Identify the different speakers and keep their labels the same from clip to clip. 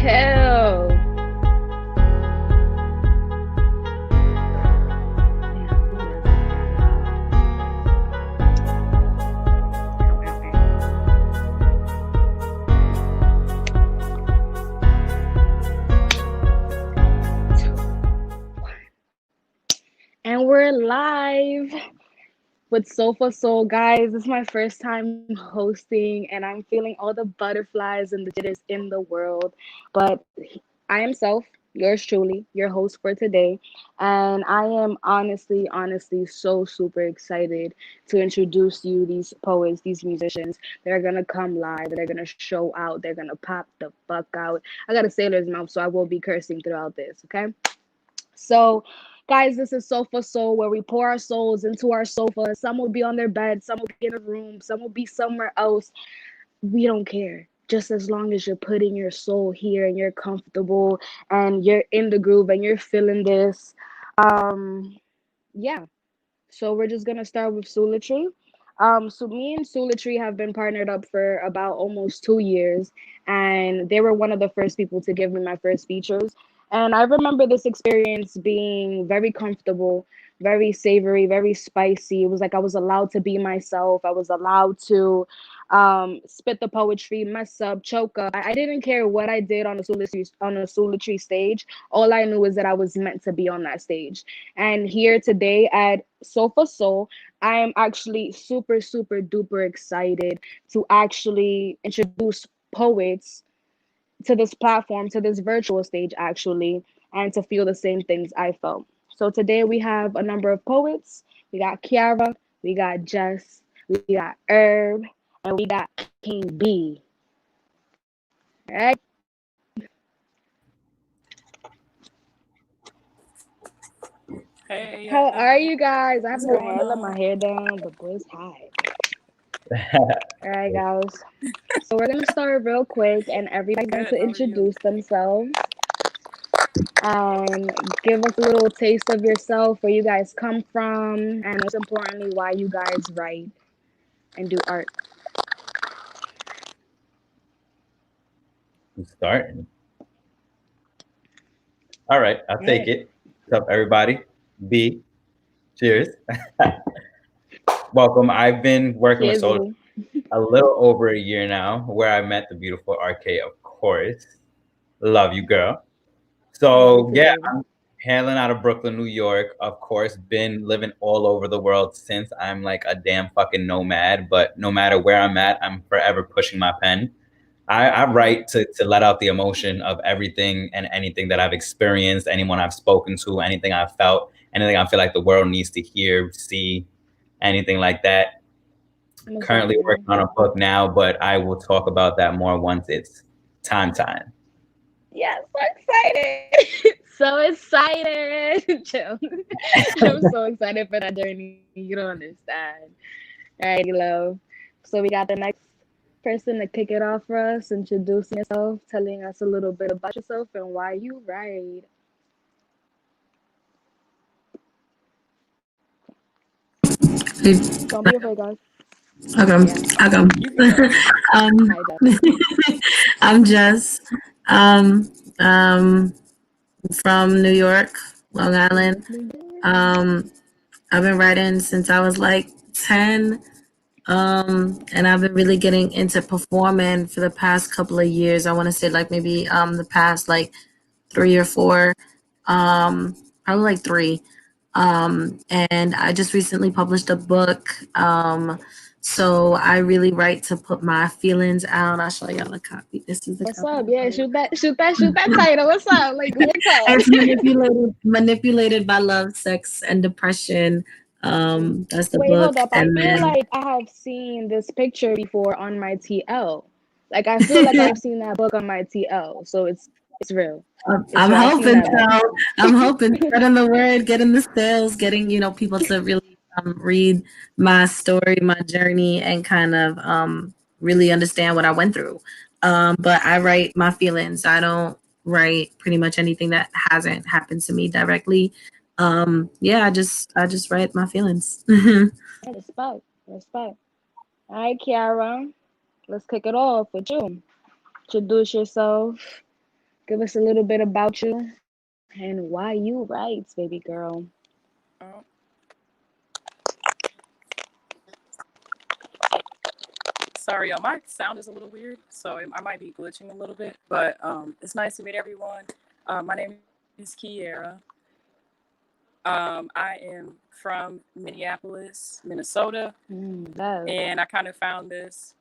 Speaker 1: Hell. And we're live with Sofa Soul, guys. This is my first time hosting, and I'm feeling all the butterflies and the jitters in the world. But I am Self, yours truly, your host for today. And I am honestly, so super excited to introduce you these poets, these musicians. They're gonna come live, they're gonna show out, they're gonna pop the fuck out. I got a sailor's mouth, so I will be cursing throughout this, okay? So, guys, this is Sofa Soul, where we pour our souls into our sofa. Some will be on their bed, some will be in a room, some will be somewhere else. We don't care. Just as long as you're putting your soul here and you're comfortable and you're in the groove and you're feeling this. Um, yeah. So we're just gonna start with Souletri. So me and Souletri have been partnered up for about almost 2 years, and they were one of the first people to give me my first features. And I remember this experience being very comfortable, very savory, very spicy. It was like I was allowed to be myself. I was allowed to spit the poetry, mess up, choke up. I didn't care what I did on a Souletri stage. All I knew is that I was meant to be on that stage. And here today at Sofa Soul, I am actually super duper excited to actually introduce poets to this platform, to this virtual stage, actually, and to feel the same things I felt. So today we have a number of poets. We got Kiara, we got Jess, we got Herb, and we got King B. All right.
Speaker 2: Hey,
Speaker 1: How are
Speaker 2: hey,
Speaker 1: you guys? I have
Speaker 2: what's
Speaker 1: no
Speaker 2: going
Speaker 1: hair. I let my
Speaker 2: on?
Speaker 1: hair down. The boys high. All right, guys. So we're gonna start real quick, and everybody's going
Speaker 2: Good,
Speaker 1: to
Speaker 2: how are you?
Speaker 1: introduce themselves and give us a little taste of yourself, where you guys come from, and most importantly, why you guys write and do art.
Speaker 3: Who's starting? All right, I'll
Speaker 1: All
Speaker 3: take
Speaker 1: right.
Speaker 3: it. What's up, everybody? B, cheers. Welcome. I've been working with
Speaker 1: Cheers,
Speaker 3: Soul
Speaker 1: boo.
Speaker 3: a little over a year now, where I met the beautiful RK, of course. Love you, girl.
Speaker 1: Love you
Speaker 3: So,
Speaker 1: too,
Speaker 3: yeah,
Speaker 1: baby.
Speaker 3: I'm hailing out of Brooklyn, New York, of course. Been living all over the world since I'm like a damn fucking nomad. But no matter where I'm at, I'm forever pushing my pen. I write to let out the emotion of everything and anything that I've experienced, anyone I've spoken to, anything I've felt, anything I feel like the world needs to hear, see, anything like that.
Speaker 1: Most
Speaker 3: Currently
Speaker 1: definitely.
Speaker 3: working on a book now, but I will talk about that more once it's time.
Speaker 1: Yes, so excited. So excited. Chill. I'm so excited for that journey. You don't understand. Alrighty, love. So we got the next person to kick it off for us, introducing yourself, telling us a little bit about yourself and why you write. Don't be afraid, guys.
Speaker 4: Okay,
Speaker 1: Yeah.
Speaker 4: I go.
Speaker 2: You can go.
Speaker 4: um,
Speaker 1: Hi, Jess.
Speaker 4: I'm Jess. Um, um, from New York, Long Island. Um, I've been writing since I was like 10. And I've been really getting into performing for the past couple of years. I want to say like maybe the past like 3 or 4, probably like 3. And I just recently published a book. So I really write to put my feelings out. I'll show y'all a copy. This is the
Speaker 1: What's
Speaker 4: cover.
Speaker 1: up? Yeah, shoot that title. What's up? Like, here it
Speaker 4: It's
Speaker 1: comes.
Speaker 4: manipulated by love, sex, and depression. That's the
Speaker 1: Wait, hold
Speaker 4: book.
Speaker 1: up. I
Speaker 4: And
Speaker 1: feel
Speaker 4: then
Speaker 1: like I have seen this picture before on my TL. Like, I feel like I've seen that book on my TL. So it's real. It's
Speaker 4: I'm
Speaker 1: real. I've seen
Speaker 4: hoping
Speaker 1: that book.
Speaker 4: so. I'm hoping spreading the word, getting the sales, getting people to really read my story, my journey, and kind of really understand what I went through. But I write my feelings. I don't write pretty much anything that hasn't happened to me directly. Yeah, I just write my feelings.
Speaker 1: Respect. Respect. All right, Kiara. Let's kick it off with you. Introduce yourself. Give us a little bit about you and why you write, baby girl.
Speaker 2: Oh, sorry, my sound is a little weird, so I might be glitching a little bit. But it's nice to meet everyone. My name is Kiera. I am from Minneapolis, Minnesota,
Speaker 1: Yes.
Speaker 2: and I kind of found this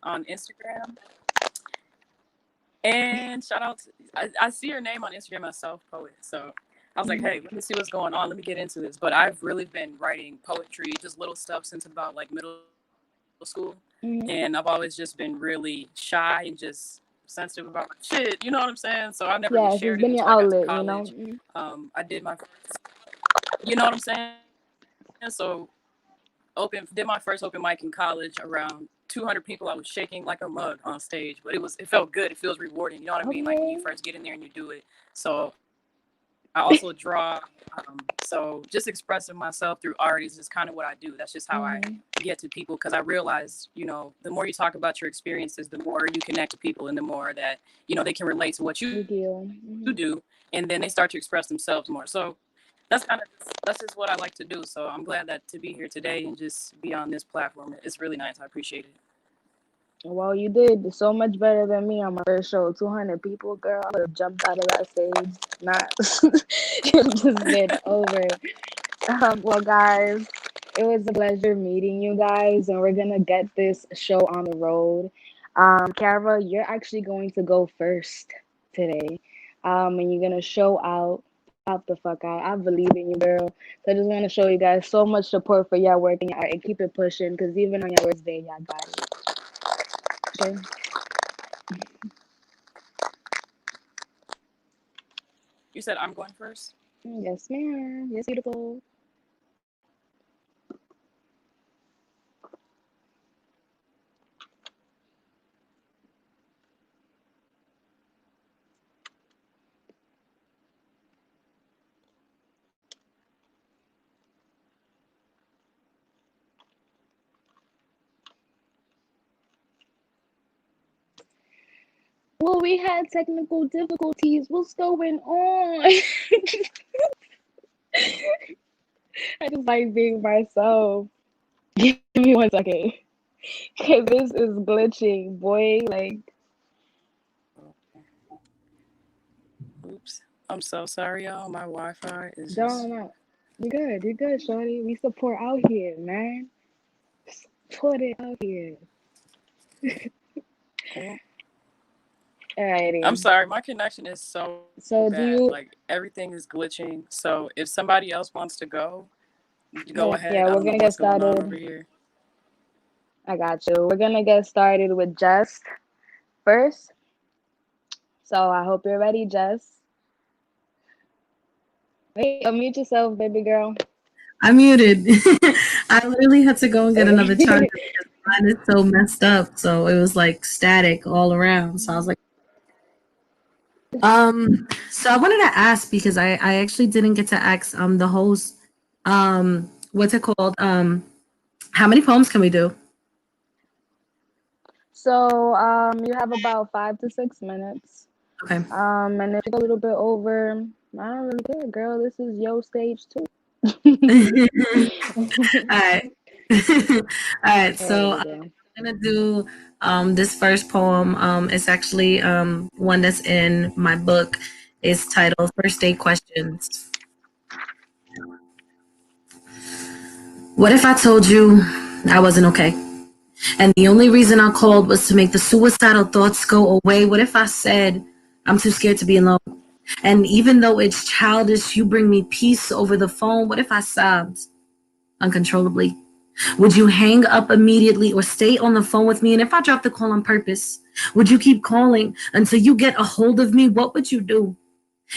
Speaker 2: on Instagram. And shout out, I see your name on Instagram as Self Poet. So I was like, hey, let me see what's going on. Let me get into this. But I've really been writing poetry, just little stuff since about like middle school. And I've always just been really shy and just sensitive about shit. You know what I'm saying? So I never really shared it
Speaker 1: Yes,
Speaker 2: until
Speaker 1: it's
Speaker 2: I
Speaker 1: been
Speaker 2: got
Speaker 1: your
Speaker 2: to
Speaker 1: outlet,
Speaker 2: college. I did my first, you know what I'm saying? So did my first open mic in college around 200 people. I was shaking like a mug on stage, but it felt good. It feels rewarding. You know what I mean? Like when you first
Speaker 1: Okay.
Speaker 2: get in there and you do it. So I also draw. So just expressing myself through art is just kind of what I do. That's just how I get to people because I realize, the more you talk about your experiences, the more you connect to people and the more that, they can relate to what you
Speaker 1: With
Speaker 2: do.
Speaker 1: you.
Speaker 2: And then they start to express themselves more. So that's just what I like to do. So I'm glad that to be here today and just be on this platform. It's really nice. I appreciate it.
Speaker 1: Well, you did so much better than me on my first show. 200 people, girl. I would have jumped out of that stage. Not just been over. Well, guys, it was a pleasure meeting you guys, and we're gonna get this show on the road. Kara, you're actually going to go first today, and you're gonna show out, pop the fuck out. I believe in you, girl. So I just want to show you guys so much support for your work and your art, and keep it pushing, cause even on your worst day, y'all got it. Okay.
Speaker 2: You said I'm going first.
Speaker 1: Yes, ma'am. Yes, beautiful. Well, we had technical difficulties. What's going on? I just like being myself. Give me 1 second. Okay, this is glitching, boy. Like,
Speaker 2: Oops. I'm so sorry, y'all. My Wi-Fi is
Speaker 1: don't
Speaker 2: just.
Speaker 1: know. You're good. You're good, shorty. We support out here, man. Support it out here.
Speaker 2: Oh, I'm
Speaker 1: Alrighty.
Speaker 2: sorry. My connection is so bad.
Speaker 1: So, do
Speaker 2: Like
Speaker 1: you?
Speaker 2: everything is glitching. So if somebody else wants to go ahead. I
Speaker 1: Yeah,
Speaker 2: don't know
Speaker 1: we're
Speaker 2: what's
Speaker 1: gonna get
Speaker 2: going on over
Speaker 1: started.
Speaker 2: here.
Speaker 1: I got you. We're gonna get started with Jess first. So I hope you're ready, Jess. Wait, unmute yourself, baby girl.
Speaker 4: I muted. I literally had to go and get another charger
Speaker 1: Okay.
Speaker 4: because mine is so messed up. So it was like static all around. So I was like, so I wanted to ask because I actually didn't get to ask the host what's it called? How many poems can we do?
Speaker 1: So you have about 5 to 6 minutes.
Speaker 4: Okay.
Speaker 1: And if you go a little bit over, I don't really care, girl. This is your stage too.
Speaker 4: All right. All right. So
Speaker 1: Alrighty, girl.
Speaker 4: I'm gonna do this first poem. It's actually one that's in my book. It's titled First Date Questions. What if I told you I wasn't okay? And the only reason I called was to make the suicidal thoughts go away. What if I said I'm too scared to be alone? And even though it's childish, you bring me peace over the phone. What if I sobbed uncontrollably? Would you hang up immediately or stay on the phone with me? And if I dropped the call on purpose, would you keep calling until you get a hold of me? What would you do?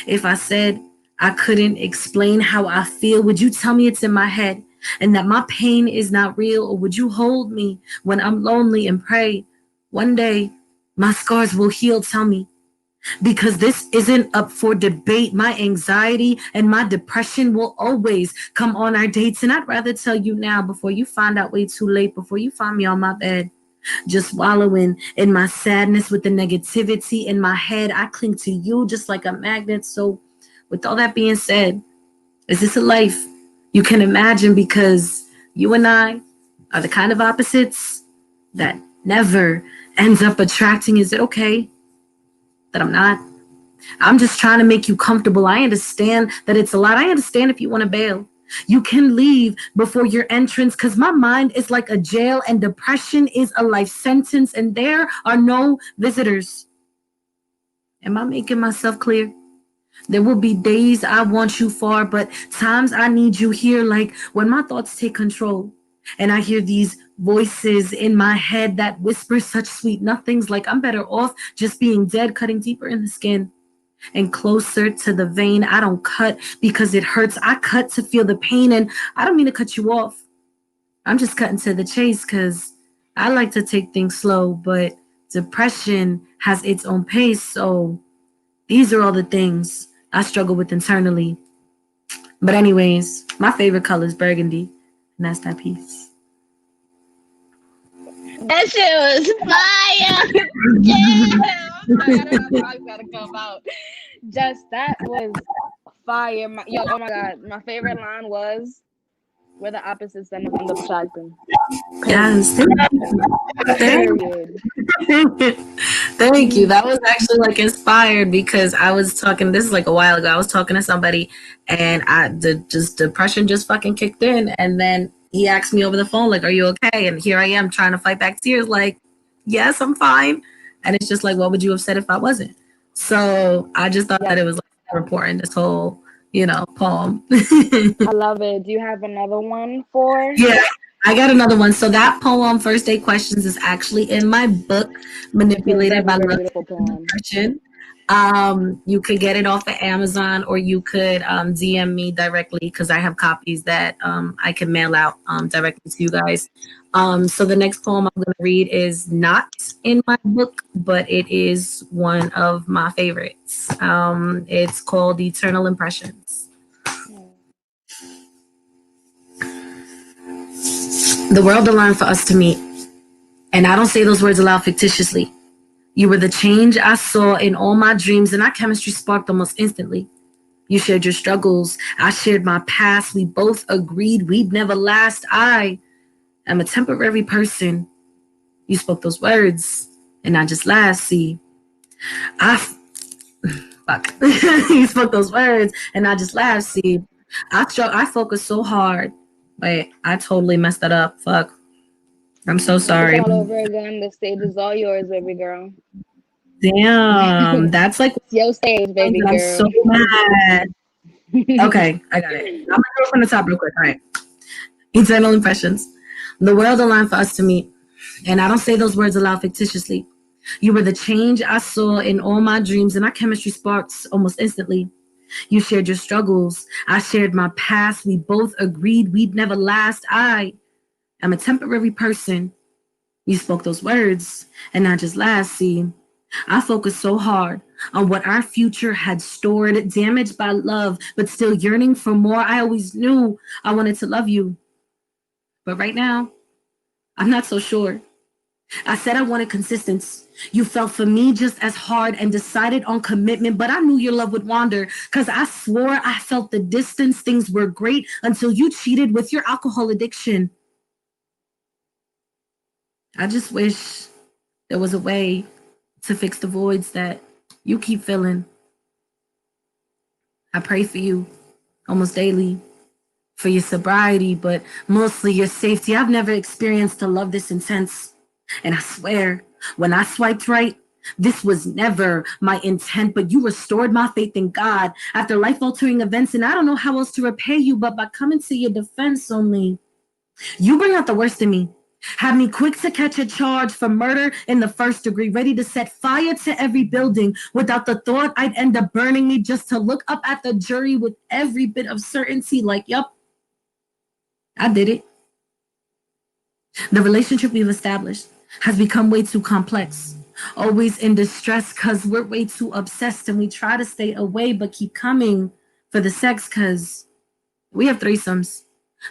Speaker 4: If I said I couldn't explain how I feel, would you tell me it's in my head and that my pain is not real? Or would you hold me when I'm lonely and pray one day my scars will heal? Tell me, because this isn't up for debate. My anxiety and my depression will always come on our dates. And I'd rather tell you now before you find out way too late, before you find me on my bed. just wallowing in my sadness with the negativity in my head. I cling to you just like a magnet. So, with all that being said, is this a life you can imagine? Because you and I are the kind of opposites that never ends up attracting. Is it okay that I'm not? I'm just trying to make you comfortable. I understand that it's a lot. I understand if you want to bail. You can leave before your entrance because my mind is like a jail and depression is a life sentence and there are no visitors. Am I making myself clear? There will be days I want you far, but times I need you here, like when my thoughts take control and I hear these voices in my head that whisper such sweet nothings, like I'm better off just being dead, cutting deeper in the skin and closer to the vein. I don't cut because it hurts. I cut to feel the pain, and I don't mean to cut you off. I'm just cutting to the chase because I like to take things slow, but depression has its own pace. So these are all the things I struggle with internally. But anyways, my favorite color is burgundy, and that's that piece.
Speaker 1: That shit was fire. Damn. My gotta come out. Just that was fire. Yo, oh my god. My favorite line was where the opposites end up attracting.
Speaker 4: Yes,
Speaker 1: Period.
Speaker 4: thank you. That was actually like inspired because I was talking. This is like a while ago. I was talking to somebody, and just depression just fucking kicked in, and then he asked me over the phone, like, "Are you okay?" And here I am trying to fight back tears, like, "Yes, I'm fine." And it's just like, what would you have said if I wasn't? So I just thought that it was like important. This whole, poem.
Speaker 1: I love it. Do you have another one for?
Speaker 4: Yeah, I got another one. So that poem, First Day Questions, is actually in my book, Manipulated by Love and Depression. You could get it off of Amazon or you could DM me directly because I have copies that I can mail out directly to you guys. So the next poem I'm going to read is not in my book, but it is one of my favorites. It's called Eternal Impressions. The world aligned for us to meet, and I don't say those words aloud fictitiously. You were the change I saw in all my dreams, and our chemistry sparked almost instantly. You shared your struggles. I shared my past. We both agreed we'd never last. I am a temporary person. You spoke those words, and I just laughed. See, fuck. You spoke those words, and I just laughed. See, I focused so hard. Wait, I totally messed that up. Fuck. I'm so sorry.
Speaker 1: All over again. The stage is all yours, baby girl.
Speaker 4: Damn, that's like
Speaker 1: it's your stage, baby girl.
Speaker 4: I'm so mad. Okay, I got it. I'm gonna go from the top real quick. All right. Eternal impressions. The world aligned for us to meet, and I don't say those words aloud fictitiously. You were the change I saw in all my dreams, and our chemistry sparks almost instantly. You shared your struggles. I shared my past. We both agreed we'd never last. I am a temporary person. You spoke those words, and I just laughed. See, I focused so hard on what our future had stored, damaged by love, but still yearning for more. I always knew I wanted to love you. But right now, I'm not so sure. I said I wanted consistency. You felt for me just as hard and decided on commitment, but I knew your love would wander because I swore I felt the distance. Things were great until you cheated with your alcohol addiction. I just wish there was a way to fix the voids that you keep filling. I pray for you almost daily, for your sobriety, but mostly your safety. I've never experienced a love this intense. And I swear, when I swiped right, this was never my intent, but you restored my faith in God after life-altering events, and I don't know how else to repay you, but by coming to your defense only. You bring out the worst in me. Had me quick to catch a charge for murder in the first degree, ready to set fire to every building without the thought I'd end up burning me, just to look up at the jury with every bit of certainty like, yup, I did it. The relationship we've established has become way too complex, always in distress because we're way too obsessed and we try to stay away but keep coming for the sex because we have threesomes.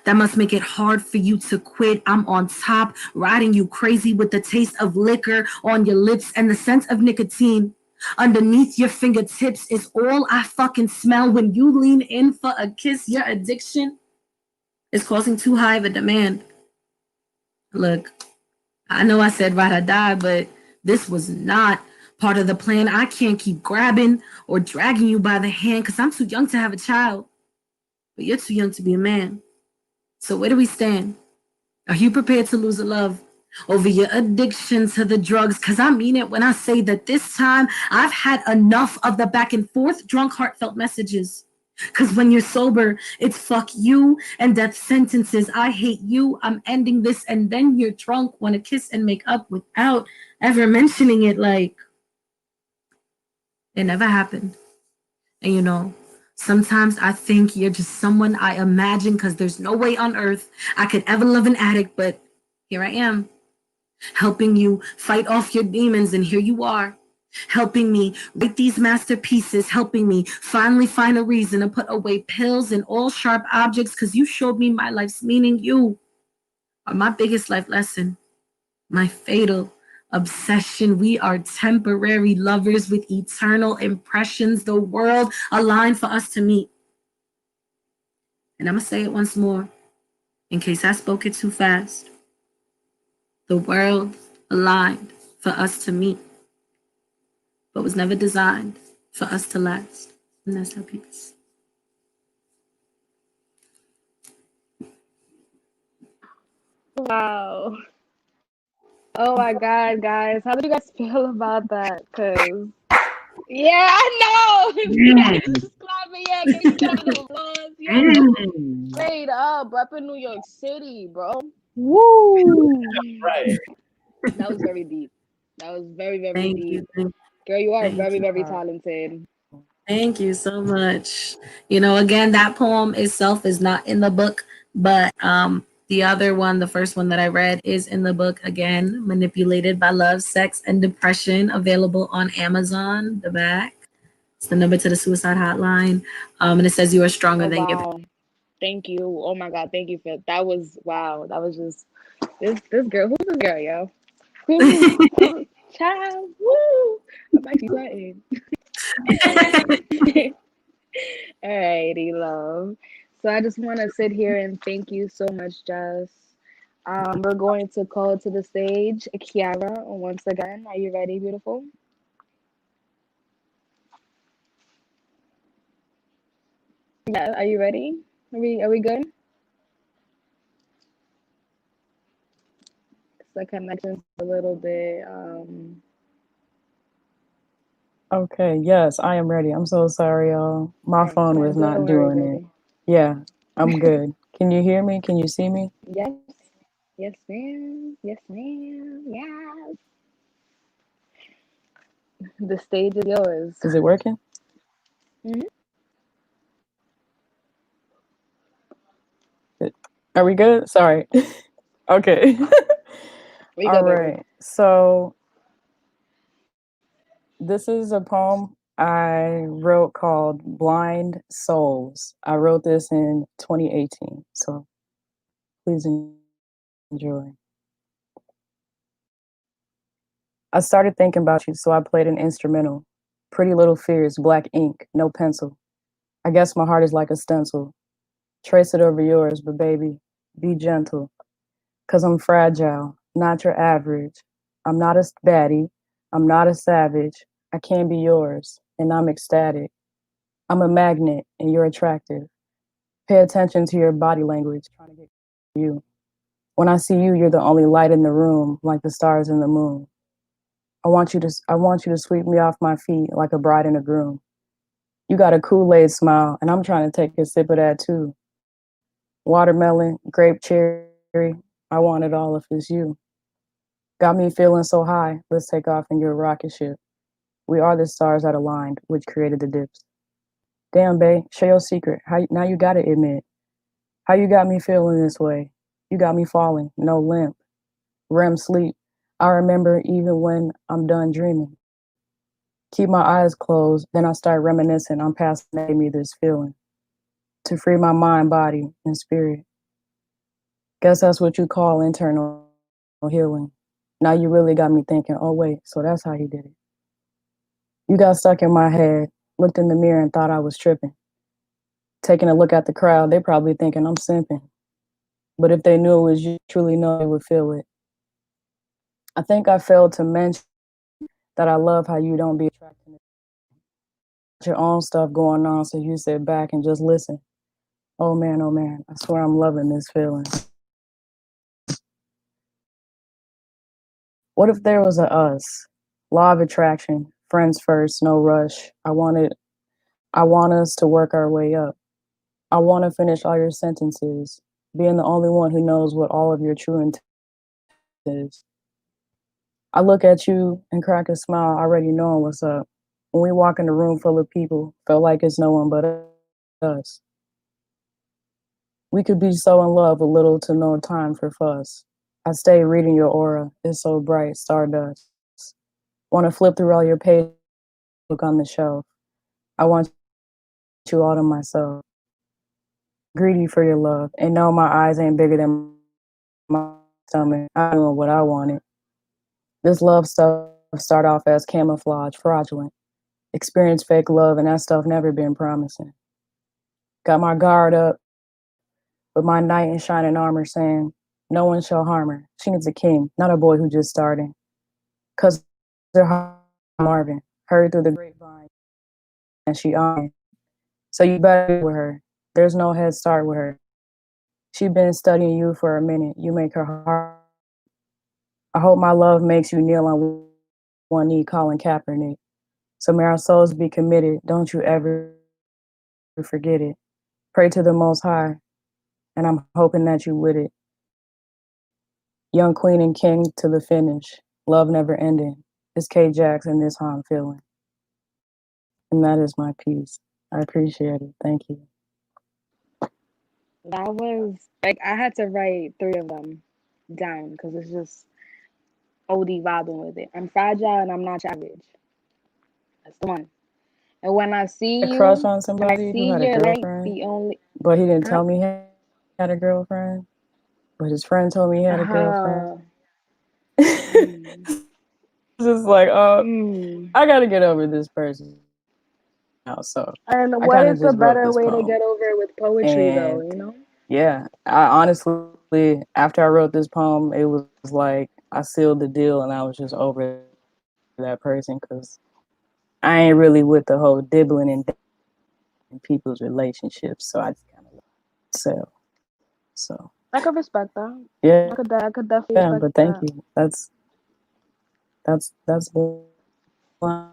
Speaker 4: That must make it hard for you to quit. I'm on top, riding you crazy with the taste of liquor on your lips and the scent of nicotine. Underneath your fingertips is all I fucking smell when you lean in for a kiss. Your addiction is causing too high of a demand. Look, I know I said ride or die, but this was not part of the plan. I can't keep grabbing or dragging you by the hand because I'm too young to have a child, but you're too young to be a man. So where do we stand? Are you prepared to lose a love over your addiction to the drugs? Because I mean it when I say that this time I've had enough of the back and forth drunk heartfelt messages. Because when you're sober, it's fuck you and death sentences. I hate you. I'm ending this. And then you're drunk, want to kiss and make up without ever mentioning it. Like, it never happened. And sometimes I think you're just someone I imagine because there's no way on earth I could ever love an addict. But here I am, helping you fight off your demons. And here you are, helping me write these masterpieces, helping me finally find a reason to put away pills and all sharp objects because you showed me my life's meaning. You are my biggest life lesson, my fatal obsession. We are temporary lovers with eternal impressions. The world aligned for us to meet. And I'm going to say it once more in case I spoke it too fast. The world aligned for us to meet, but was never designed for us to last. And that's how peace.
Speaker 1: Wow. Oh my God, guys. How do you guys feel about that? Because, yeah, I know. Yes, just clapping. Yeah, can we get a little applause? Yeah. Straight up. Up in New York City, bro.
Speaker 2: Woo!
Speaker 3: Right.
Speaker 1: That was very deep. That was very, very
Speaker 4: Thank
Speaker 1: deep.
Speaker 4: you.
Speaker 1: Girl, you are
Speaker 4: Thank
Speaker 1: very,
Speaker 4: you.
Speaker 1: very talented.
Speaker 4: Thank you so much. Again, that poem itself is not in the book, but the other one, the first one that I read, is in the book. Again, Manipulated by Love, Sex, and Depression, available on Amazon. The back. It's the number to the suicide hotline. And it says you are stronger
Speaker 1: Oh,
Speaker 4: than your.
Speaker 1: wow. Thank you. Oh my God. Thank you for that. Was wow. That was just this girl. Who's this girl, yo? Who? Child. Woo. I'm actually sweating. Alrighty, love. So I just want to sit here and thank you so much, Jess. We're going to call to the stage Kiara once again. Are you ready, beautiful? Yeah, are you ready? Are we good? The connection's a little bit
Speaker 2: Okay, yes, I am ready. I'm so sorry, y'all. My
Speaker 1: alright,
Speaker 2: phone
Speaker 1: no,
Speaker 2: was not
Speaker 1: don't worry,
Speaker 2: doing it.
Speaker 1: baby.
Speaker 2: Yeah, I'm good. Can you hear me? Can you see me?
Speaker 1: Yes, yes, ma'am. Yes, ma'am. Yes. The stage is yours.
Speaker 2: Is it working?
Speaker 1: Hmm.
Speaker 2: Are we good? Sorry. Okay.
Speaker 1: We
Speaker 2: All
Speaker 1: go, baby.
Speaker 2: right. So this is a poem I wrote called Blind Souls. I wrote this in 2018. So please enjoy. I started thinking about you, so I played an instrumental. Pretty Little Fears, black ink, no pencil. I guess my heart is like a stencil. Trace it over yours, but baby, be gentle. Cause I'm fragile, not your average. I'm not a baddie. I'm not a savage. I can be yours, and I'm ecstatic. I'm a magnet, and you're attractive. Pay attention to your body language, trying to get you. When I see you, you're the only light in the room, like the stars in the moon. I want you to sweep me off my feet like a bride and a groom. You got a Kool-Aid smile, and I'm trying to take a sip of that too. Watermelon, grape, cherry, I want it all if it's you. Got me feeling so high, let's take off in your rocket ship. We are the stars that aligned, which created the dips. Damn, babe, share your secret. Now you gotta admit, how you got me feeling this way. You got me falling, no limp. REM sleep. I remember even when I'm done dreaming. Keep my eyes closed, then I start reminiscing on past that gave me this feeling. To free my mind, body, and spirit.
Speaker 5: Guess that's what you call internal healing. Now you really got me thinking, oh wait, so that's how he did it. You got stuck in my head, looked in the mirror and thought I was tripping. Taking a look at the crowd, they probably thinking I'm simping. But if they knew it was you, truly know they would feel it. I think I failed to mention that I love how you don't be attracted to your own stuff going on, so you sit back and just listen. Oh man, I swear I'm loving this feeling. What if there was a us? Law of attraction, friends first, no rush. I want us to work our way up. I want to finish all your sentences, being the only one who knows what all of your true intent is. I look at you and crack a smile, already knowing what's up. When we walk in a room full of people, felt like it's no one but us. We could be so in love with little to no time for fuss. I stay reading your aura, it's so bright, stardust. Want to flip through all your pages like a book on the shelf. I want you all to myself. Greedy for your love. And no, my eyes ain't bigger than my stomach. I'm doing what I wanted. This love stuff start off as camouflage, fraudulent. Experience fake love, and that stuff never been promising. Got my guard up with my knight in shining armor saying, no one shall harm her. She needs a king, not a boy who just starting. Cause her heart like Marvin, heard through the grapevine, and she honoring. So you better be careful with her. There's no head start with her. She been studying you for a minute. You make her heart beat. I hope my love makes you kneel on one knee calling Kaepernick. So may our souls be committed. Don't you ever forget it. Pray to the Most High, and I'm hoping that you with it. Young queen and king to the finish. Love never ending. It's K Jax, and this how I'm feeling. And that is my piece. I appreciate it. Thank you.
Speaker 1: That was like I had to write three of them down because it's just OD vibing with it. I'm fragile and I'm not your average. That's the one. And when I
Speaker 5: I
Speaker 1: see
Speaker 5: had a crush
Speaker 1: you,
Speaker 5: on
Speaker 1: when I
Speaker 5: somebody who
Speaker 1: see
Speaker 5: had a
Speaker 1: you, like
Speaker 5: girlfriend,
Speaker 1: the only,
Speaker 5: but he didn't
Speaker 1: huh?
Speaker 5: tell me he had a girlfriend. But his friend told me he had a girlfriend.
Speaker 1: Uh,
Speaker 5: It's just
Speaker 1: mm,
Speaker 5: like, I gotta get over this
Speaker 1: mm.
Speaker 5: person now. So I kind of just wrote this
Speaker 1: And
Speaker 5: poem.
Speaker 1: what is a better way to get over it with
Speaker 5: And
Speaker 1: poetry, though? You know?
Speaker 5: yeah, I honestly, after I wrote this poem, it was like I sealed the deal and I was just over that person because I ain't really with the whole dibbling and dabbling in people's relationships. So I just kind of let it sell. So
Speaker 1: I could respect that.
Speaker 5: yeah, but
Speaker 1: I
Speaker 5: thank
Speaker 1: could
Speaker 5: you.
Speaker 1: definitely respect that.
Speaker 5: That's blind.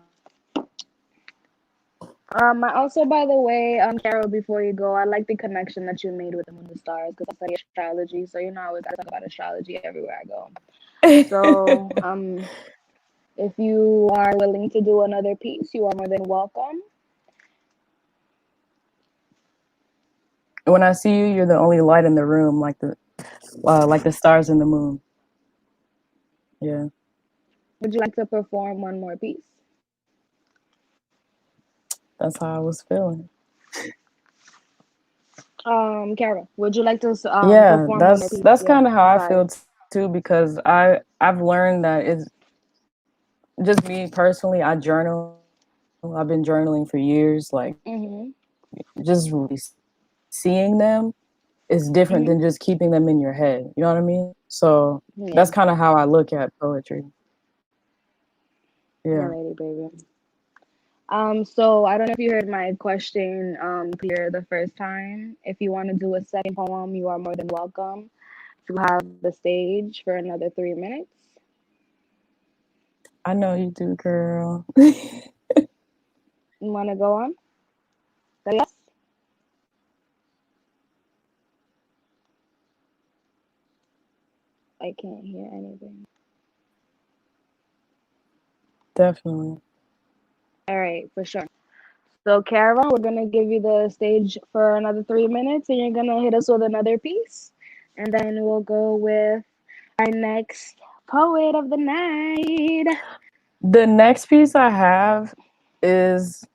Speaker 1: I also, by the way, Carol, before you go, I like the connection that you made with the moon and the stars because I study astrology, so you know I always gotta talk about astrology everywhere I go. So, if you are willing to do another piece, you are more than welcome.
Speaker 5: When I see you, you're the only light in the room, like the stars in the moon. Yeah,
Speaker 1: Would you like to perform one more piece?
Speaker 5: that's how I was feeling.
Speaker 1: Carol, would you like to
Speaker 5: Yeah,
Speaker 1: perform one more
Speaker 5: that's
Speaker 1: piece?
Speaker 5: that's
Speaker 1: Yeah,
Speaker 5: kind of how I
Speaker 1: vibe.
Speaker 5: feel too because I've learned that it's just me personally. I journal. I've been journaling for years. Like
Speaker 1: Mhm.
Speaker 5: just really seeing them is different than just
Speaker 1: Mhm.
Speaker 5: keeping them in your head. You know what I mean? So that's
Speaker 1: Yeah.
Speaker 5: kind of how I look at poetry. Yeah.
Speaker 1: Alrighty, baby. So I don't know if you heard my question clear the first time. If you want to do a second poem, you are more than welcome to have the stage for another 3 minutes.
Speaker 5: I know you do, girl.
Speaker 1: You want to go on? Say yes. I can't hear anything.
Speaker 5: Definitely.
Speaker 1: All right, for sure. So, Kara, we're gonna give you the stage for another 3 minutes, and you're gonna hit us with another piece, and then we'll go with our next poet of the night.
Speaker 5: The next piece I have is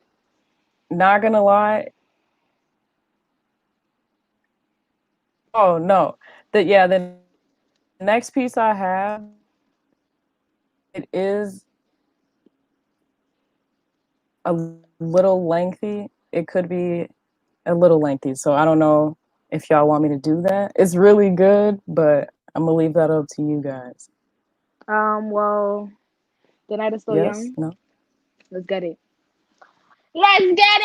Speaker 5: not gonna lie. Oh no. The next piece I have, it is a little lengthy. It could be a little lengthy, so I don't know if y'all want me to do that. It's really good, but I'm gonna leave that up to you guys.
Speaker 1: Well, the night is still
Speaker 5: Yes?
Speaker 1: young.
Speaker 5: No?
Speaker 1: Let's get it. Let's get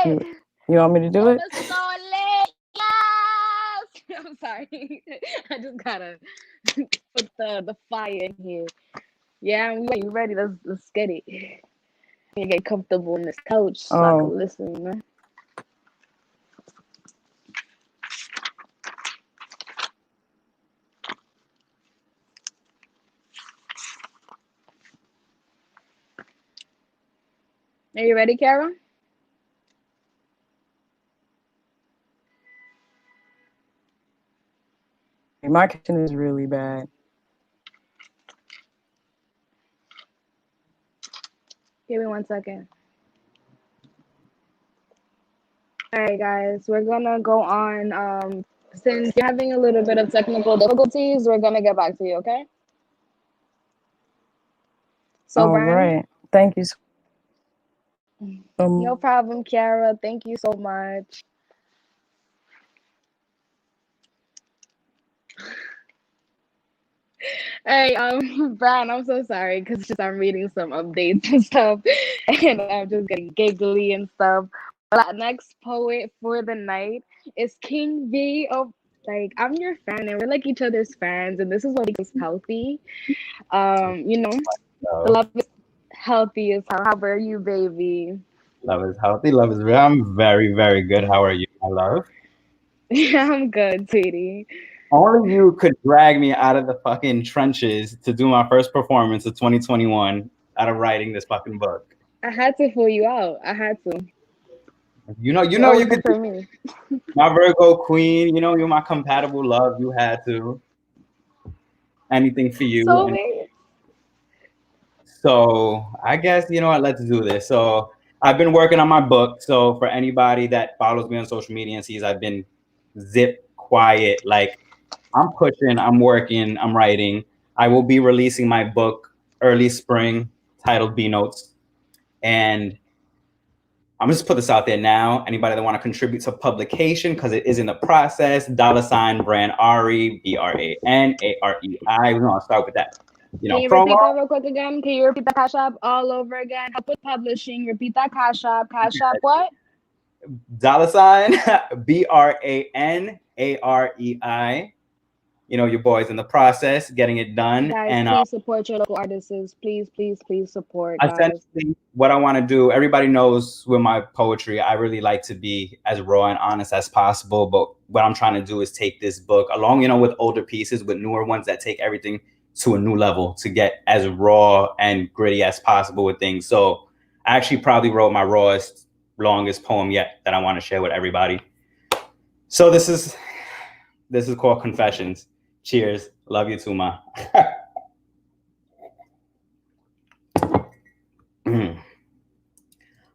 Speaker 5: You
Speaker 1: it!
Speaker 5: you want me to do
Speaker 1: It
Speaker 5: it?
Speaker 1: was so lit. Yes! I'm sorry. I just gotta put the fire in here. Yeah, I'm ready. You ready? Let's get it. You get comfortable on this couch so I
Speaker 5: Oh,
Speaker 1: can listen, you know? Are you ready, Kara?
Speaker 5: my kitchen is really bad.
Speaker 1: Give me 1 second. All right, guys, we're gonna go on. Since you're having a little bit of technical difficulties, we're gonna get back to you, okay? So,
Speaker 5: All
Speaker 1: Brian,
Speaker 5: right. Thank you so
Speaker 1: no problem, Kiara. Thank you so much. Hey, Brian, I'm so sorry because just I'm reading some updates and stuff, and I'm just getting giggly and stuff. But next poet for the night is King V. Oh, like I'm your fan, and we're like each other's fans, and this is what makes us healthy. You know, the
Speaker 3: So,
Speaker 1: love is healthy as hell. How about you, baby?
Speaker 3: love is healthy. Love is real. I'm very, very good. How are you, my love?
Speaker 1: Yeah, I'm good, sweetie.
Speaker 3: Only you could drag me out of the fucking trenches to do my first performance of 2021 out of writing this fucking book.
Speaker 1: I had to pull you out. I had to.
Speaker 3: You
Speaker 1: You
Speaker 3: know,
Speaker 1: owe
Speaker 3: you
Speaker 1: it
Speaker 3: could do
Speaker 1: for me.
Speaker 3: my Virgo queen. You know, you're my compatible love. You had to anything for you.
Speaker 1: So
Speaker 3: And
Speaker 1: baby.
Speaker 3: so I guess you know what. Let's do this. So I've been working on my book. So for anybody that follows me on social media and sees I've been zip quiet, like I'm pushing, I'm working, I'm writing. I will be releasing my book early spring titled B Notes. And I'm just put this out there now. Anybody that want to contribute to publication, because it is in the process, $ brand Ari, BRANAREI. We're gonna start with that. You
Speaker 1: Can
Speaker 3: know,
Speaker 1: you
Speaker 3: promo.
Speaker 1: repeat that real quick again? Can you repeat the Cash App all over again? Help with publishing. Repeat that Cash App. Cash App what?
Speaker 3: $BRANAREI. You know, your boy's in the process, getting it done.
Speaker 1: Guys,
Speaker 3: And
Speaker 1: please support your local artists. Please, please, please support, guys.
Speaker 3: essentially what I want to do, everybody knows with my poetry I really like to be as raw and honest as possible, but what I'm trying to do is take this book along, you know, with older pieces, with newer ones that take everything to a new level to get as raw and gritty as possible with things. So I actually probably wrote my rawest, longest poem yet that I want to share with everybody. So this is called Confessions. Cheers. Love you too, ma.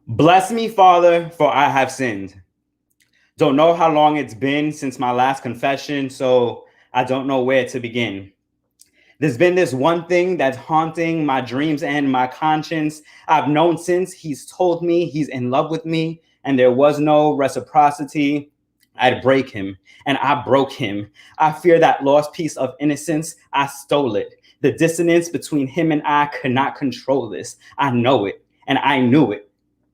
Speaker 3: Bless me, Father, for I have sinned. Don't know how long it's been since my last confession, so I don't know where to begin. There's been this one thing that's haunting my dreams and my conscience. I've known since he's told me he's in love with me and there was no reciprocity. I'd break him, and I broke him. I fear that lost piece of innocence. I stole it. The dissonance between him and I could not control this. I know it, and I knew it.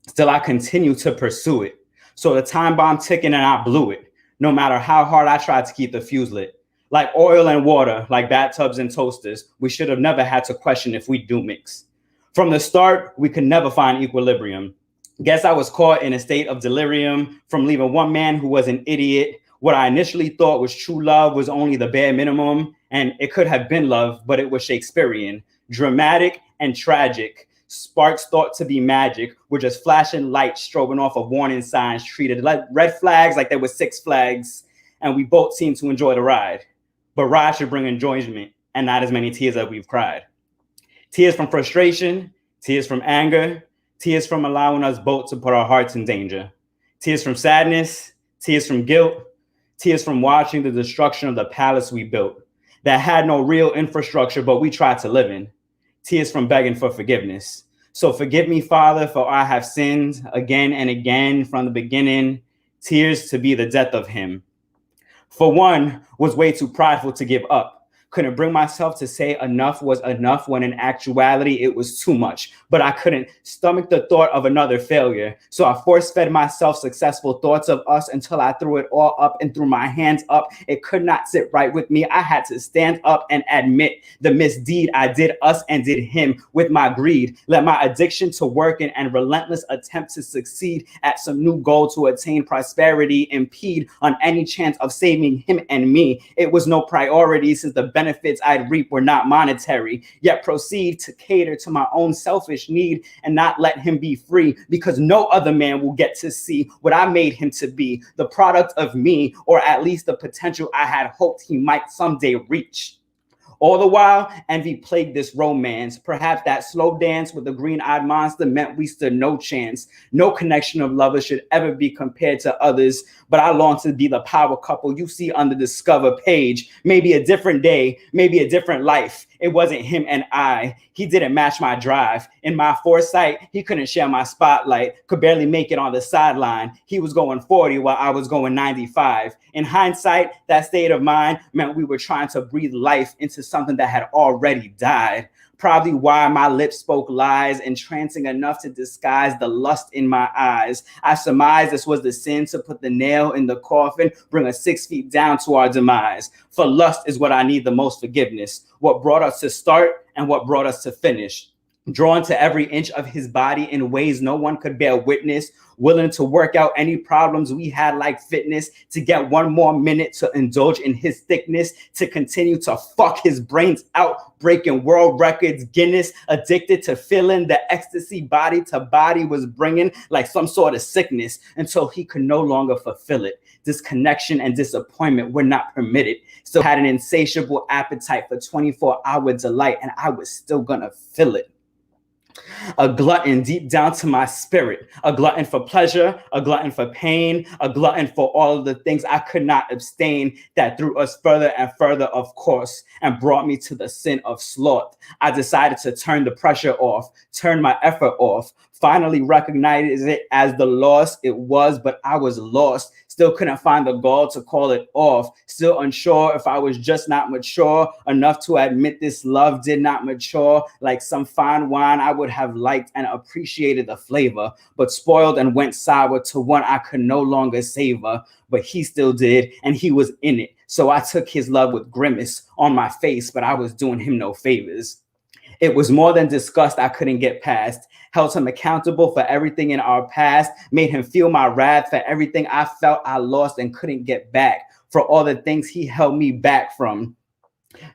Speaker 3: Still, I continue to pursue it. So the time bomb ticking and I blew it. No matter how hard I tried to keep the fuse lit. Like oil and water, like bathtubs and toasters, we should have never had to question if we do mix. From the start, we could never find equilibrium. Guess I was caught in a state of delirium from leaving one man who was an idiot. What I initially thought was true love was only the bare minimum, and it could have been love, but it was Shakespearean, dramatic and tragic. Sparks thought to be magic were just flashing lights strobing off of warning signs, treated like red flags like there were Six Flags, and we both seemed to enjoy the ride. But ride should bring enjoyment and not as many tears as we've cried. Tears from frustration, tears from anger, tears from allowing us both to put our hearts in danger. Tears from sadness, tears from guilt, Tears from watching the destruction of the palace we built that had no real infrastructure, but we tried to live in. Tears from begging for forgiveness. So forgive me, Father, for I have sinned again and again from the beginning. Tears to be the death of him. For one, was way too prideful to give up. Couldn't bring myself to say enough was enough when in actuality it was too much. But I couldn't stomach the thought of another failure. So I force-fed myself successful thoughts of us until I threw it all up and threw my hands up. It could not sit right with me. I had to stand up and admit the misdeed. I did us and did him with my greed. Let my addiction to working and relentless attempt to succeed at some new goal to attain prosperity impede on any chance of saving him and me. It was no priority since the benefits I'd reap were not monetary, yet proceed to cater to my own selfish need and not let him be free, because no other man will get to see what I made him to be, the product of me, or at least the potential I had hoped he might someday reach. All the while, envy plagued this romance. Perhaps that slow dance with the green-eyed monster meant we stood no chance. No connection of lovers should ever be compared to others, but I long to be the power couple you see on the Discover page. Maybe a different day, maybe a different life. It wasn't him and I. He didn't match my drive. In my foresight, he couldn't share my spotlight, could barely make it on the sideline. He was going 40 while I was going 95. In hindsight, that state of mind meant we were trying to breathe life into something that had already died. Probably why my lips spoke lies, entrancing enough to disguise the lust in my eyes. I surmised this was the sin to put the nail in the coffin, bring us 6 feet down to our demise. For lust is what I need the most forgiveness, what brought us to start and what brought us to finish. Drawn to every inch of his body in ways no one could bear witness, willing to work out any problems we had like fitness, to get one more minute to indulge in his thickness, to continue to fuck his brains out, breaking world records, Guinness, addicted to feeling the ecstasy body to body was bringing like some sort of sickness, until he could no longer fulfill it. Disconnection and disappointment were not permitted. Still had an insatiable appetite for 24-hour delight, and I was still gonna fill it. A glutton deep down to my spirit, a glutton for pleasure, a glutton for pain, a glutton for all of the things I could not abstain that threw us further and further, of course, and brought me to the sin of sloth. I decided to turn the pressure off, turn my effort off, finally recognized it as the loss it was, but I was lost. Still couldn't find the gall to call it off. Still unsure if I was just not mature enough to admit this love did not mature. Like some fine wine I would have liked and appreciated the flavor, but spoiled and went sour to one I could no longer savor. But he still did, and he was in it. So I took his love with grimace on my face, but I was doing him no favors. It was more than disgust I couldn't get past. Held him accountable for everything in our past. Made him feel my wrath for everything I felt I lost and couldn't get back. For all the things he held me back from.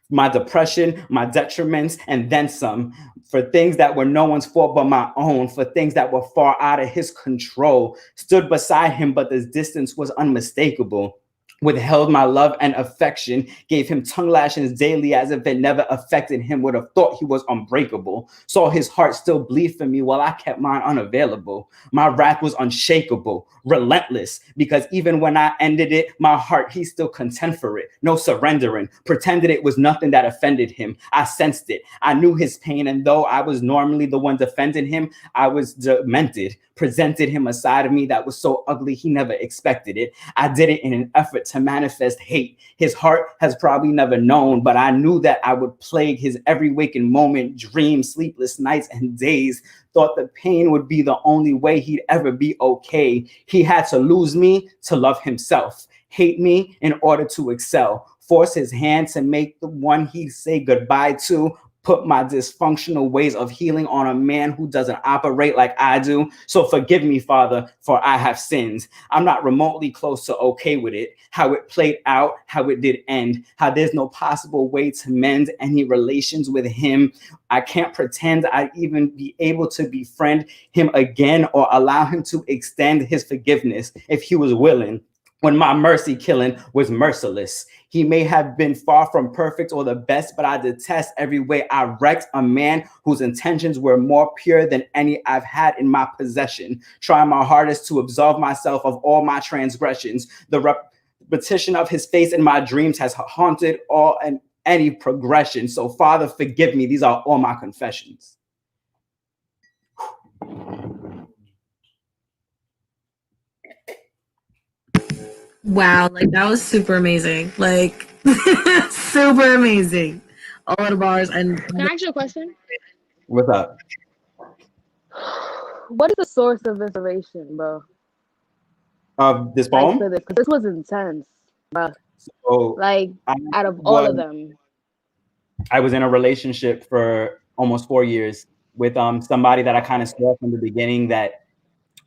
Speaker 3: My depression, my detriments, and then some. For things that were no one's fault but my own. For things that were far out of his control. Stood beside him, but the distance was unmistakable. Withheld my love and affection, gave him tongue lashings daily as if it never affected him, would have thought he was unbreakable. Saw his heart still bleed for me while I kept mine unavailable. My wrath was unshakable, relentless, because even when I ended it, my heart, he still content for it. No surrendering, pretended it was nothing that offended him. I sensed it. I knew his pain, and though I was normally the one defending him, I was demented. Presented him a side of me that was so ugly he never expected it. I did it in an effort to manifest hate his heart has probably never known, but I knew that I would plague his every waking moment, dreams, sleepless nights and days. Thought the pain would be the only way he'd ever be okay. He had to lose me to love himself, hate me in order to excel, force his hand to make the one he'd say goodbye to, put my dysfunctional ways of healing on a man who doesn't operate like I do. So forgive me, Father, for I have sinned. I'm not remotely close to okay with it. How it played out, how it did end, how there's no possible way to mend any relations with him. I can't pretend I'd even be able to befriend him again or allow him to extend his forgiveness if he was willing. When my mercy killing was merciless. He may have been far from perfect or the best, but I detest every way I wrecked a man whose intentions were more pure than any I've had in my possession. Trying my hardest to absolve myself of all my transgressions. The
Speaker 6: repetition of his face in my dreams has haunted all and any progression. So, Father, forgive me. These are all my confessions.
Speaker 4: Wow, like that was super amazing. Like super amazing. All the bars and
Speaker 1: Can I ask you a question?
Speaker 6: What's up?
Speaker 1: What is the source of inspiration, bro?
Speaker 6: Of this
Speaker 1: Like
Speaker 6: poem?
Speaker 1: for this, because this was intense, bro.
Speaker 6: So,
Speaker 1: Like
Speaker 6: I
Speaker 1: out of all
Speaker 6: was
Speaker 1: of them.
Speaker 6: I was in a relationship for almost 4 years with somebody that I kind of saw from the beginning that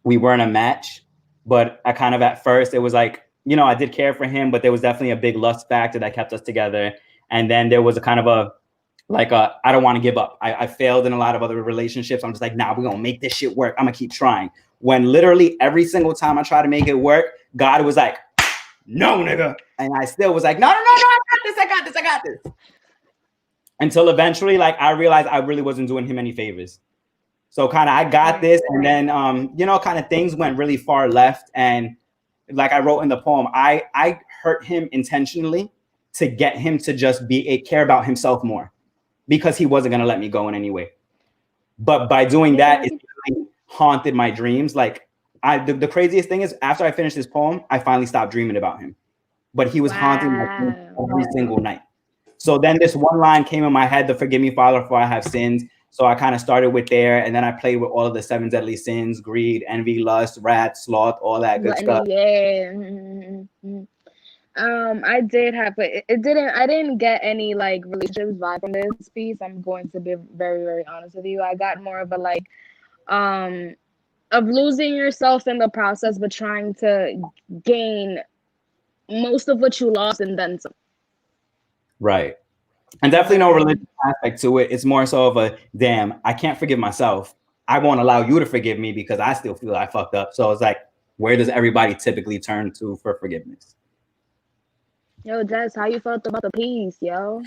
Speaker 6: we weren't a match. But I kind of at first it was like, I did care for him, but there was definitely a big lust factor that kept us together. And then there was a kind of a like I don't want to give up. I failed in a lot of other relationships. I'm just like, nah, we're gonna make this shit work. I'm gonna keep trying. When literally every single time I try to make it work, God was like, no, nigga. And I still was like, no, I got this. Until eventually, like I realized I really wasn't doing him any favors. So kind of I got this, and then kind of things went really far left. And like I wrote in the poem, I hurt him intentionally to get him to just care about himself more, because he wasn't gonna let me go in any way. But by doing that, it really haunted my dreams. Like the craziest thing is, after I finished this poem, I finally stopped dreaming about him. But he was haunting my dreams every single night. So then this one line came in my head, the forgive me, Father, for I have sinned. So I kind of started with there, and then I played with all of the 7 deadly sins: greed, envy, lust, wrath, sloth, all that good stuff.
Speaker 1: Yeah. I did have, but it didn't. I didn't get any like relationships vibe from this piece. I'm going to be very, very honest with you. I got more of a like, of losing yourself in the process, but trying to gain most of what you lost and then some.
Speaker 6: Right. And definitely no religious aspect to it. It's more so of a, damn, I can't forgive myself. I won't allow you to forgive me because I still feel I fucked up. So it's like, where does everybody typically turn to for forgiveness?
Speaker 1: Yo, Jess, how you felt about the piece, yo?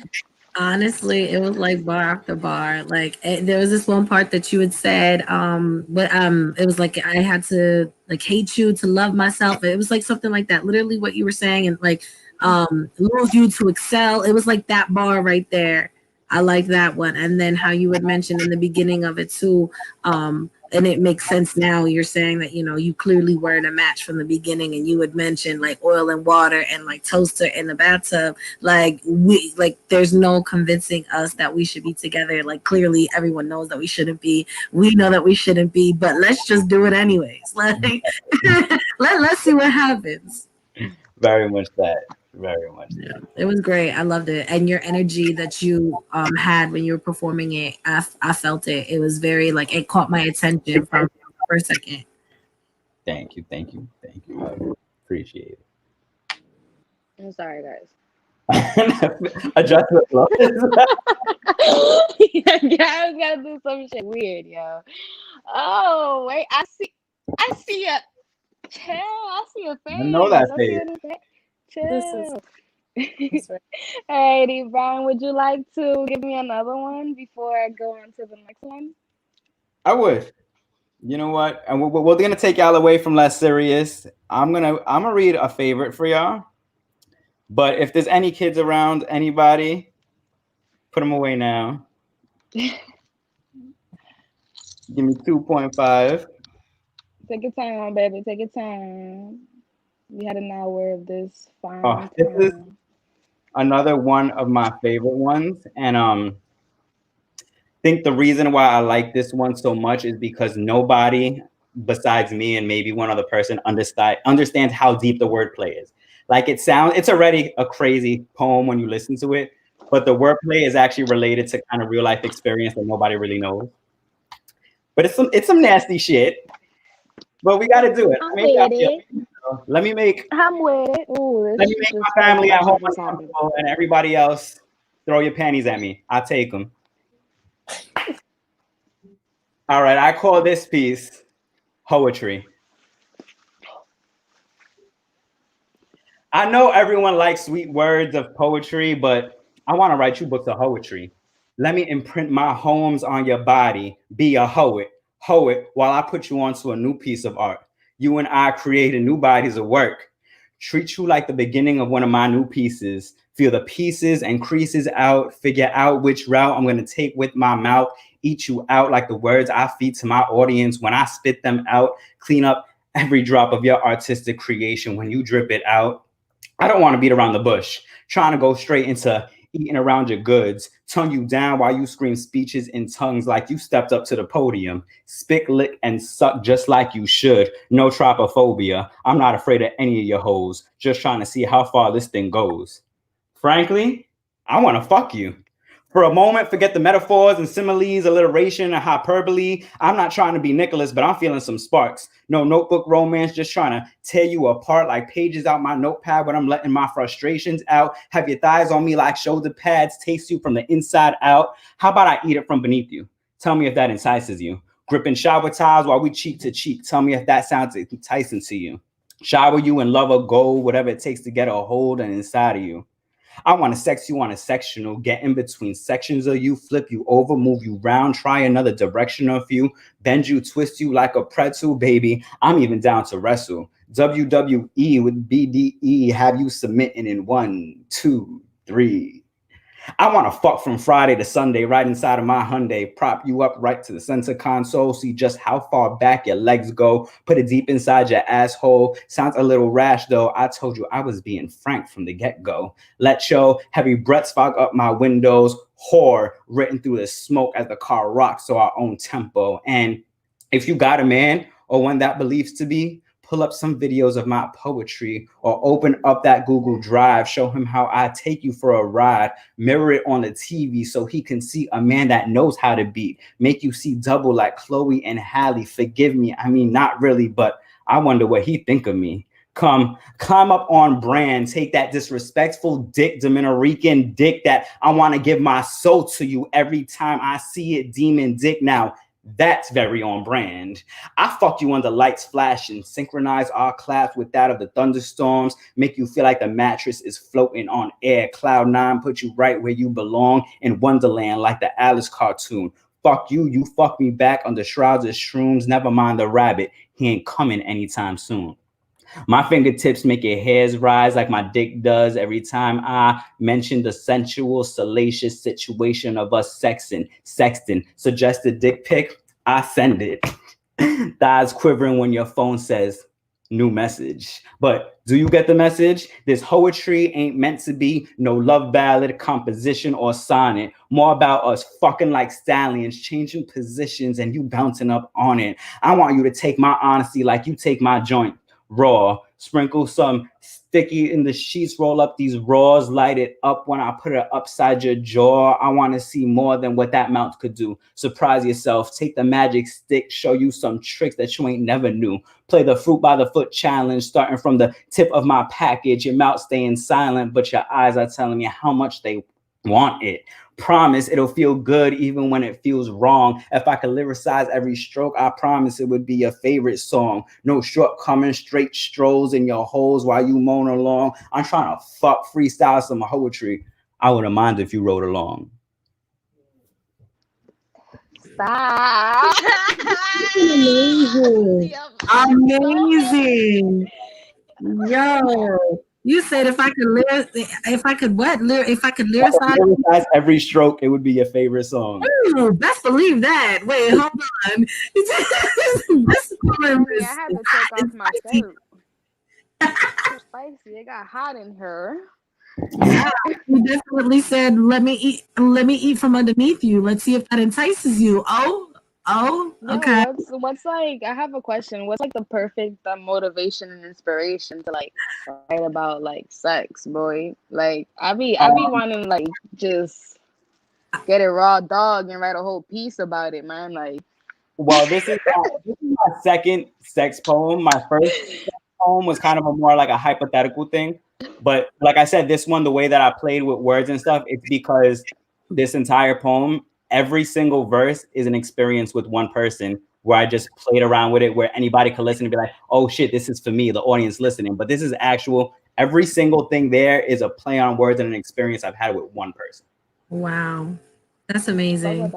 Speaker 4: Honestly, it was like bar after bar. Like there was this one part that you had said, but it was like I had to like hate you to love myself. It was like something like that. Literally what you were saying, and like lose you to excel. It was like that bar right there. I like that one. And then how you had mentioned in the beginning of it too, and it makes sense now. You're saying that you clearly weren't a match from the beginning, and you had mentioned like oil and water and like toaster in the bathtub. Like there's no convincing us that we should be together. Like clearly everyone knows that we shouldn't be. We know that we shouldn't be, but let's just do it anyways. Like let's see what happens.
Speaker 6: Very much that. Very much.
Speaker 4: Yeah, it was great. I loved it, and your energy that you had when you were performing it, I felt it. It was very like it caught my attention for a second.
Speaker 6: Thank you. I appreciate it.
Speaker 1: I'm sorry, guys.
Speaker 6: Adjust the flow.
Speaker 1: Yeah, I was gonna do some shit weird, yo. Oh wait, I see a chill. I see a face.
Speaker 6: I know that
Speaker 1: I
Speaker 6: face.
Speaker 1: see a new face. Chill.
Speaker 2: That's right.
Speaker 1: Alrighty, Brian, would you like to give me another one before I go on to the next one?
Speaker 6: I would. You know what? And we're gonna take y'all away from less serious. I'm gonna read a favorite for y'all. But if there's any kids around, anybody, put them away now. Give me 2.5.
Speaker 1: Take your time, baby. Take your time. We had an hour of this fine
Speaker 6: Oh, this is
Speaker 1: time.
Speaker 6: another one of my favorite ones, and think the reason why I like this one so much is because nobody besides me and maybe one other person understands how deep the wordplay is. Like it's already a crazy poem when you listen to it, but the wordplay is actually related to kind of real life experience that nobody really knows. But it's some nasty shit. But we got to do it.
Speaker 1: I'm with it.
Speaker 6: Let me make
Speaker 1: I'm with it. Ooh,
Speaker 6: let me make my family at home uncomfortable, and everybody else throw your panties at me. I'll take them. All right, I call this piece Poetry. I know everyone likes sweet words of poetry, but I want to write you books of poetry. Let me imprint my homes on your body. Be a poet. Poet while I put you onto a new piece of art. You and I creating new bodies of work. Treat you like the beginning of one of my new pieces. Feel the pieces and creases out. Figure out which route I'm going to take with my mouth. Eat you out like the words I feed to my audience when I spit them out. Clean up every drop of your artistic creation when you drip it out. I don't want to beat around the bush, trying to go straight into eating around your goods, tongue you down while you scream speeches in tongues like you stepped up to the podium. Spick, lick, and suck just like you should. No trypophobia. I'm not afraid of any of your hoes, just trying to see how far this thing goes. Frankly, I want to fuck you. For a moment, forget the metaphors and similes, alliteration, and hyperbole. I'm not trying to be Nicholas, but I'm feeling some sparks. No notebook romance, just trying to tear you apart like pages out my notepad when I'm letting my frustrations out. Have your thighs on me like shoulder pads, taste you from the inside out. How about I eat it from beneath you? Tell me if that entices you. Gripping shower towels while we cheek to cheek. Tell me if that sounds enticing to you. Shower you in love or gold, whatever it takes to get a hold and inside of you. I want to sex you on a sectional, get in between sections of you, flip you over, move you round, try another direction of you, bend you, twist you like a pretzel, baby. I'm even down to wrestle. WWE with BDE, have you submitting in 1, 2, 3. I want to fuck from Friday to Sunday right inside of my Hyundai, prop you up right to the center console, see just how far back your legs go, put it deep inside your asshole. Sounds a little rash though, I told you I was being frank from the get-go. Let your heavy breaths fog up my windows, whore written through the smoke as the car rocks to our own tempo. And if you got a man or one that believes to be, pull up some videos of my poetry or open up that Google Drive, show him how I take you for a ride, mirror it on the TV so he can see a man that knows how to beat, make you see double like Chloe and Halle. Forgive me, I mean, not really, but I wonder what he think of me. Come, climb up on brand, take that disrespectful dick, Dominican dick that I want to give my soul to you every time I see it, demon dick. Now, that's very on brand. I fuck you under lights flashing, synchronize our claps with that of the thunderstorms, make you feel like the mattress is floating on air. Cloud 9, put you right where you belong in Wonderland like the Alice cartoon. Fuck you, you fuck me back under shrouds of shrooms. Never mind the rabbit, he ain't coming anytime soon. My fingertips make your hairs rise like my dick does every time I mention the sensual, salacious situation of us sexting. Suggest a dick pic, I send it. Thighs quivering when your phone says, new message. But do you get the message? This poetry ain't meant to be no love ballad, composition, or sonnet. More about us fucking like stallions, changing positions and you bouncing up on it. I want you to take my honesty like you take my joint. Raw, sprinkle some sticky in the sheets, roll up these raws, light it up when I put it upside your jaw. I want to see more than what that mount could do. Surprise yourself, take the magic stick, show you some tricks that you ain't never knew. Play the fruit by the foot challenge, starting from the tip of my package, your mouth staying silent, but your eyes are telling me how much they want it. Promise it'll feel good even when it feels wrong. If I could lyricize every stroke, I promise it would be your favorite song. No shortcomings, straight strolls in your holes while you moan along. I'm trying to fuck freestyle some poetry. I wouldn't mind if you wrote along.
Speaker 1: Stop.
Speaker 4: Amazing. Amazing. Yo. You said if I could
Speaker 6: lyricize every stroke, it would be your favorite song.
Speaker 4: Ooh, best believe that. Wait, hold on.
Speaker 1: I had to take off my shirt. It's spicy. It got hot in here.
Speaker 4: Yeah, you definitely said, "Let me eat from underneath you. Let's see if that entices you." Oh, okay.
Speaker 1: What's like? I have a question. What's like the perfect motivation and inspiration to like write about like sex, boy? Like I be wanting like just get it raw dog and write a whole piece about it, man. Like,
Speaker 6: well, this is my second sex poem. My first sex poem was kind of a more like a hypothetical thing, but like I said, this one, the way that I played with words and stuff, it's because this entire poem, every single verse is an experience with one person where I just played around with it, where anybody could listen and be like, oh shit, this is for me, the audience listening. But this is actual, every single thing there is a play on words and an experience I've had with one person.
Speaker 4: Wow. That's amazing.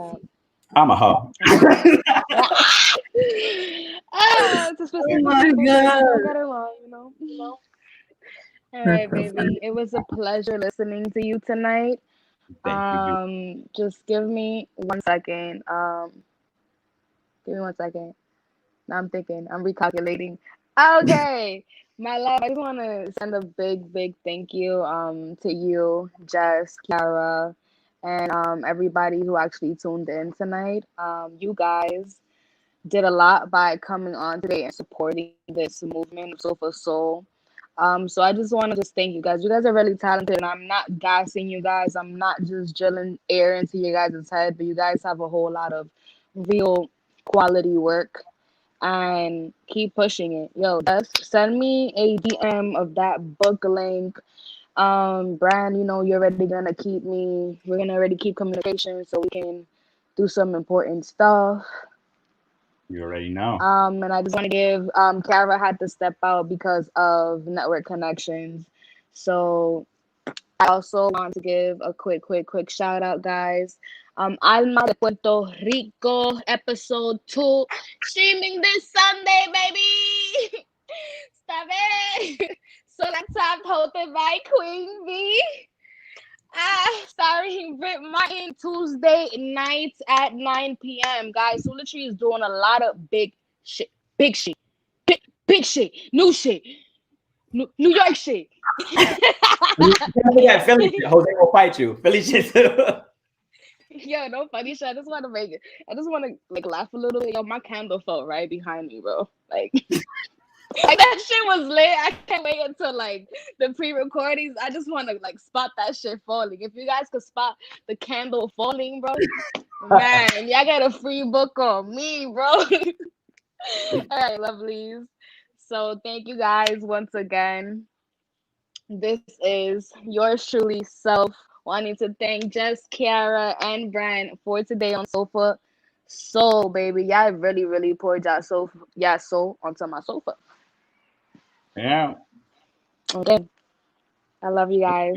Speaker 6: I'm a hoe.
Speaker 1: It's a specific God. Get along, you know. All right, baby. It was a pleasure listening to you tonight.
Speaker 3: Thank you.
Speaker 1: Just give me 1 second. Give me 1 second. Now I'm thinking. I'm recalculating. Okay, my love. I just want to send a big, big thank you to you, Jess, Kiara, and everybody who actually tuned in tonight. You guys did a lot by coming on today and supporting this movement of Soul for Soul. So I just want to just thank you guys. You guys are really talented, and I'm not gassing you guys. I'm not just drilling air into your guys' head, but you guys have a whole lot of real quality work, and keep pushing it. Yo, just send me a DM of that book link. Brand, you know, you're already gonna keep me. We're gonna already keep communication so we can do some important stuff.
Speaker 6: You already know.
Speaker 1: And I just want to give Kara had to step out because of network connections. So I also want to give a quick shout out, guys. Alma de Puerto Rico, episode 2, streaming this Sunday, baby. Stop it. So let's have hosted by Queen B. Starring Britt Martin Tuesday nights at 9 p.m. Guys, Souletri is doing a lot of shit, big shit, big shit, new shit, New York shit.
Speaker 6: Yeah, Philly shit. Jose will fight you. Philly shit too.
Speaker 1: Yo, no funny shit. I just want to make it. I just want to like laugh a little. Yo, my candle fell right behind me, bro. Like, like that shit was lit. I can't wait until like the pre-recordings. I just want to like spot that shit falling. If you guys could spot the candle falling, bro, man, y'all got a free book on me, bro. All right, lovelies. So thank you guys once again. This is yours truly self wanting to thank Jess, Kiara, and Brand for today on Sofa Soul, baby. Y'all really poured y'all soul onto my sofa.
Speaker 6: Yeah.
Speaker 1: Okay. I love you guys.